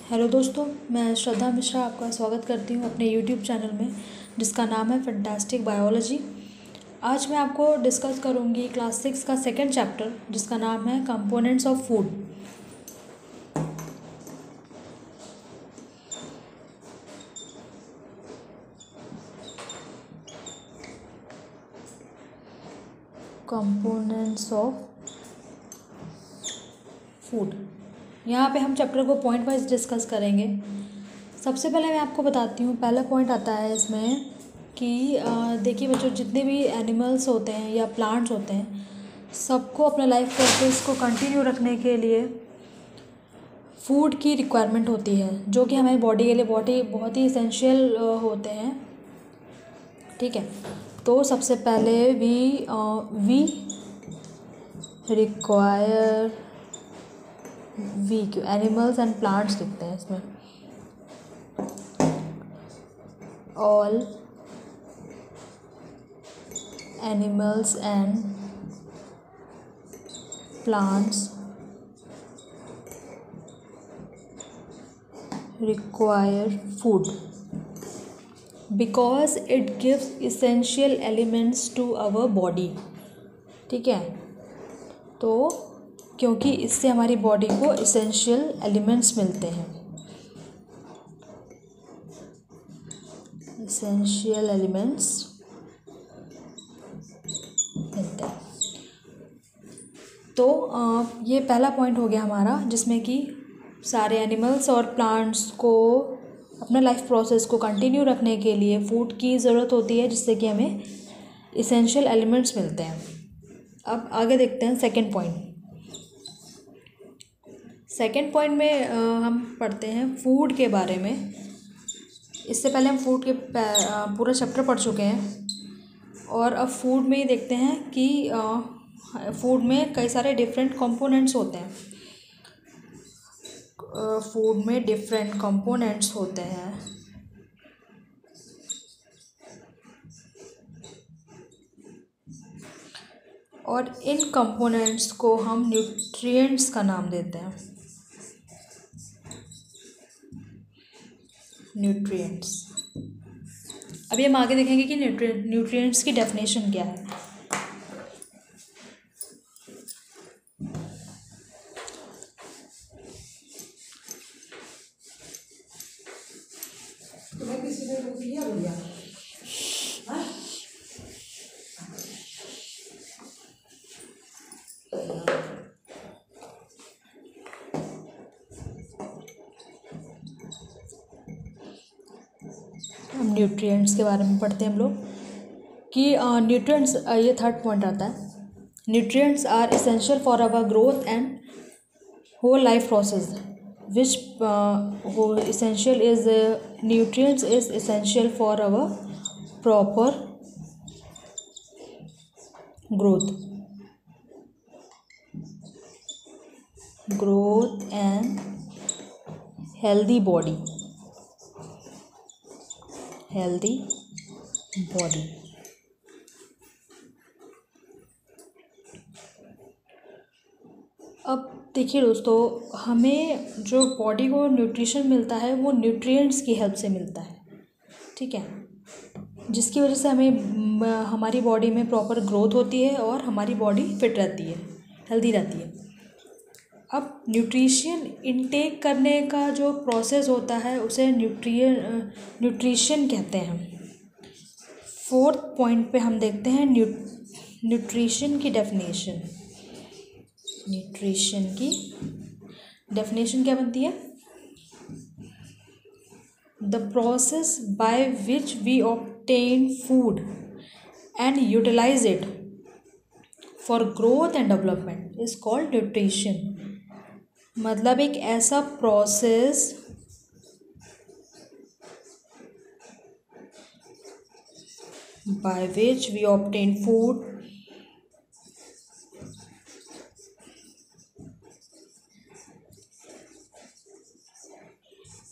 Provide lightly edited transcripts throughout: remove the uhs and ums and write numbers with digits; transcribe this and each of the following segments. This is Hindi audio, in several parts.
हेलो दोस्तों, मैं श्रद्धा मिश्रा आपका स्वागत करती हूँ अपने यूट्यूब चैनल में जिसका नाम है फैंटास्टिक बायोलॉजी। आज मैं आपको डिस्कस करूँगी क्लास 6 का सेकंड चैप्टर जिसका नाम है components of food. Components of food, यहाँ पे हम चैप्टर को पॉइंट वाइज डिस्कस करेंगे। सबसे पहले मैं आपको बताती हूँ, पहला पॉइंट आता है इसमें कि देखिए बच्चों, जितने भी एनिमल्स होते हैं या प्लांट्स होते हैं, सबको अपने लाइफ प्रोसेस को कंटिन्यू रखने के लिए फूड की रिक्वायरमेंट होती है, जो कि हमारी बॉडी के लिए बहुत ही इसेंशियल होते हैं। ठीक है, तो सबसे पहले वी रिक्वायर क्यों एनिमल्स एंड प्लांट्स लिखते हैं इसमें। All animals and plants require food because it gives essential elements to our body। ठीक है, तो क्योंकि इससे हमारी बॉडी को essential elements मिलते हैं, essential elements मिलते हैं। तो ये पहला पॉइंट हो गया हमारा, जिसमें कि सारे एनिमल्स और प्लांट्स को अपने लाइफ प्रोसेस को कंटिन्यू रखने के लिए फूड की ज़रूरत होती है, जिससे कि हमें इसेंशियल एलिमेंट्स मिलते हैं। अब आगे देखते हैं सेकंड पॉइंट। सेकंड पॉइंट में हम पढ़ते हैं फूड के बारे में। इससे पहले हम फूड के पूरा चैप्टर पढ़ चुके हैं, और अब फूड में ही देखते हैं कि फूड में कई सारे डिफरेंट कंपोनेंट्स होते हैं। फूड में डिफरेंट कंपोनेंट्स होते हैं, और इन कंपोनेंट्स को हम न्यूट्रिएंट्स का नाम देते हैं। न्यूट्रिएंट्स। अभी हम आगे देखेंगे कि न्यूट्रिएंट्स की डेफिनेशन क्या है। हम न्यूट्रिएंट्स के बारे में पढ़ते हैं हम लोग कि न्यूट्रिएंट्स, ये थर्ड पॉइंट आता है। Nutrients are essential for our growth and whole life process which essential is nutrients is essential for our proper growth and healthy body। अब देखिए दोस्तों, हमें जो बॉडी को न्यूट्रिशन मिलता है वो न्यूट्रिएंट्स की हेल्प से मिलता है। ठीक है, जिसकी वजह से हमें हमारी बॉडी में प्रॉपर ग्रोथ होती है और हमारी बॉडी फिट रहती है, हेल्दी रहती है। अब न्यूट्रिशन इनटेक करने का जो प्रोसेस होता है उसे न्यूट्रिशन कहते हैं। फोर्थ पॉइंट पे हम देखते हैं न्यूट्रिशन की डेफिनेशन। न्यूट्रिशन की डेफिनेशन क्या बनती है? The process by which we obtain food and utilise it for growth and development is called nutrition. मतलब एक ऐसा process by which we obtain food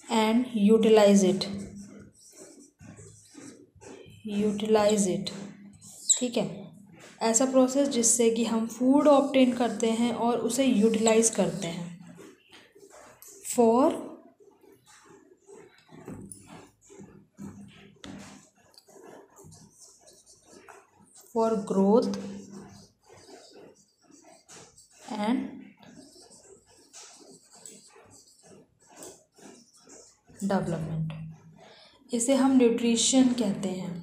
and utilise it. ठीक है, ऐसा प्रोसेस जिससे कि हम फूड ऑब्टेन करते हैं और उसे यूटिलाइज करते हैं for for growth and development. इसे हम न्यूट्रिशन कहते हैं।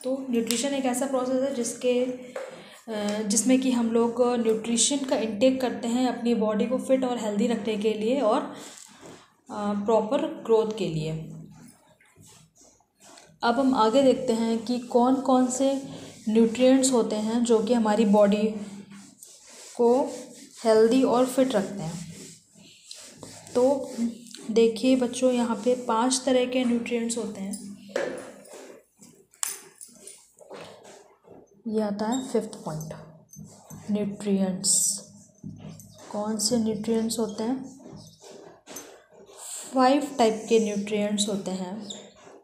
तो न्यूट्रिशन एक ऐसा प्रोसेस है जिसमें कि हम लोग न्यूट्रिशन का इंटेक करते हैं अपनी बॉडी को फिट और हेल्दी रखने के लिए और प्रॉपर ग्रोथ के लिए। अब हम आगे देखते हैं कि कौन कौन से न्यूट्रिएंट्स होते हैं जो कि हमारी बॉडी को हेल्दी और फिट रखते हैं। तो देखिए बच्चों, यहाँ पे 5 तरह के न्यूट्रिएंट्स होते हैं। ये आता है 5th पॉइंट, न्यूट्रिएंट्स। कौन से न्यूट्रिएंट्स होते हैं? 5 टाइप के न्यूट्रिएंट्स होते हैं।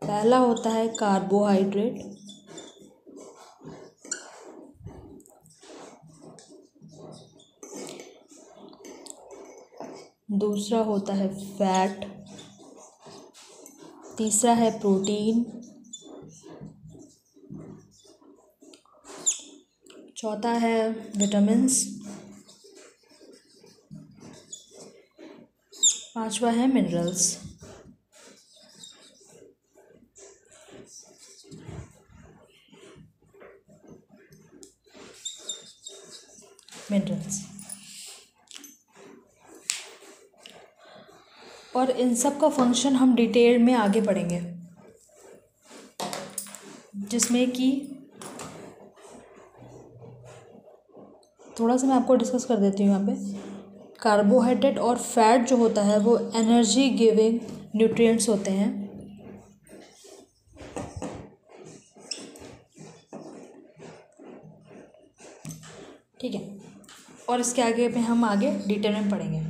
पहला होता है कार्बोहाइड्रेट, दूसरा होता है फैट, तीसरा है प्रोटीन, चौथा है विटामिन्स, पांचवा है मिनरल्स। और इन सब का फंक्शन हम डिटेल में आगे पढ़ेंगे, जिसमें कि थोड़ा सा मैं आपको डिस्कस कर देती हूँ। यहाँ पे कार्बोहाइड्रेट और फैट जो होता है वो एनर्जी गिविंग न्यूट्रिएंट्स होते हैं। ठीक है, और इसके आगे पे हम आगे डिटेल में पढ़ेंगे।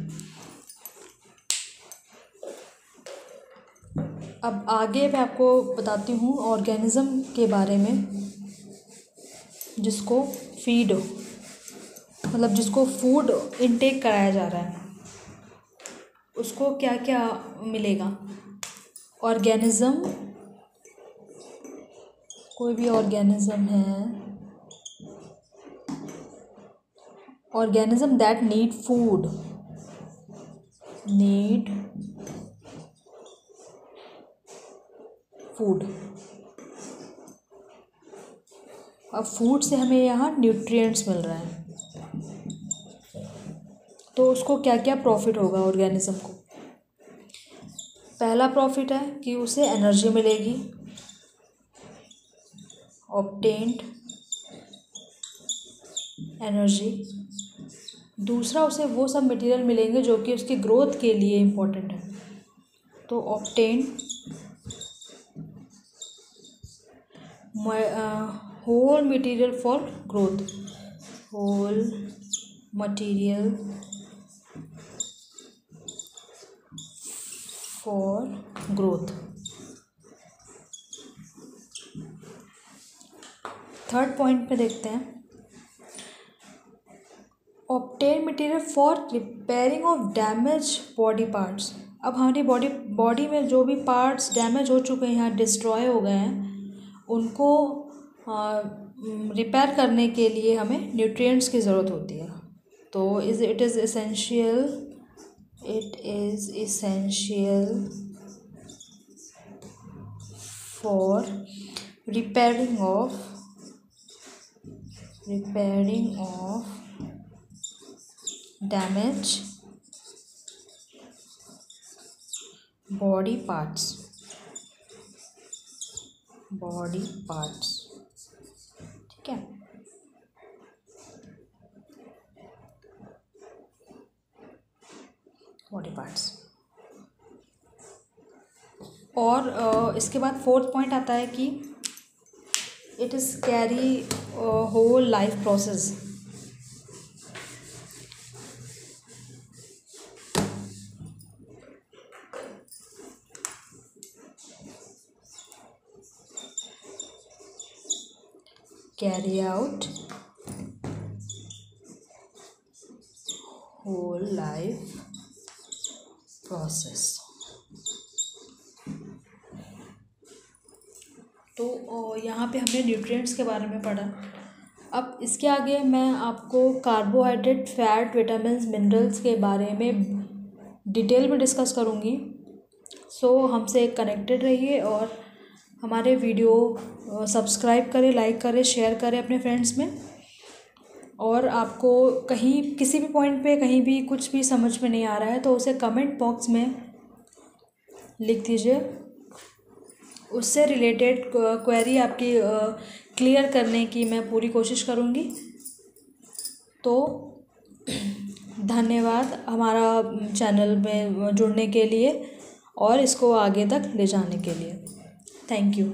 अब आगे मैं आपको बताती हूँ ऑर्गेनिज्म के बारे में, जिसको फीड मतलब जिसको फूड इनटेक कराया जा रहा है, उसको क्या क्या मिलेगा। ऑर्गेनिज्म, कोई भी ऑर्गेनिज्म है, ऑर्गेनिज्म दैट नीड फूड, अब फूड से हमें यहाँ न्यूट्रिएंट्स मिल रहा है, तो उसको क्या क्या प्रॉफिट होगा ऑर्गेनिज्म को। पहला प्रॉफिट है कि उसे एनर्जी मिलेगी, ऑब्टेन्ड एनर्जी। दूसरा, उसे वो सब मटेरियल मिलेंगे जो कि उसकी ग्रोथ के लिए इम्पोर्टेंट है, तो obtained whole material for growth, whole material for growth. Third point पे देखते हैं, obtain material for repairing of damage body parts. अब हमारी बॉडी में जो भी पार्ट्स डैमेज हो चुके हैं या डिस्ट्रॉय हो गए हैं, उनको रिपेयर करने के लिए हमें न्यूट्रिएंट्स की ज़रूरत होती है। तो it is essential for repairing of damage body parts. ठीक है, बॉडी पार्ट्स। और इसके बाद 4th पॉइंट आता है कि it is carry whole life process. Carry out whole life process। तो यहाँ पे हमने न्यूट्रिएंट्स के बारे में पढ़ा। अब इसके आगे मैं आपको कार्बोहाइड्रेट, फैट, विटामिन्स, मिनरल्स के बारे में डिटेल में डिस्कस करूँगी। सो हमसे कनेक्टेड रहिए और हमारे वीडियो सब्सक्राइब करें, लाइक करें, शेयर करें अपने फ्रेंड्स में। और आपको कहीं किसी भी पॉइंट पे कहीं भी कुछ भी समझ में नहीं आ रहा है तो उसे कमेंट बॉक्स में लिख दीजिए। उससे रिलेटेड क्वेरी आपकी क्लियर करने की मैं पूरी कोशिश करूँगी। तो धन्यवाद हमारा चैनल में जुड़ने के लिए और इसको आगे तक ले जाने के लिए। Thank you.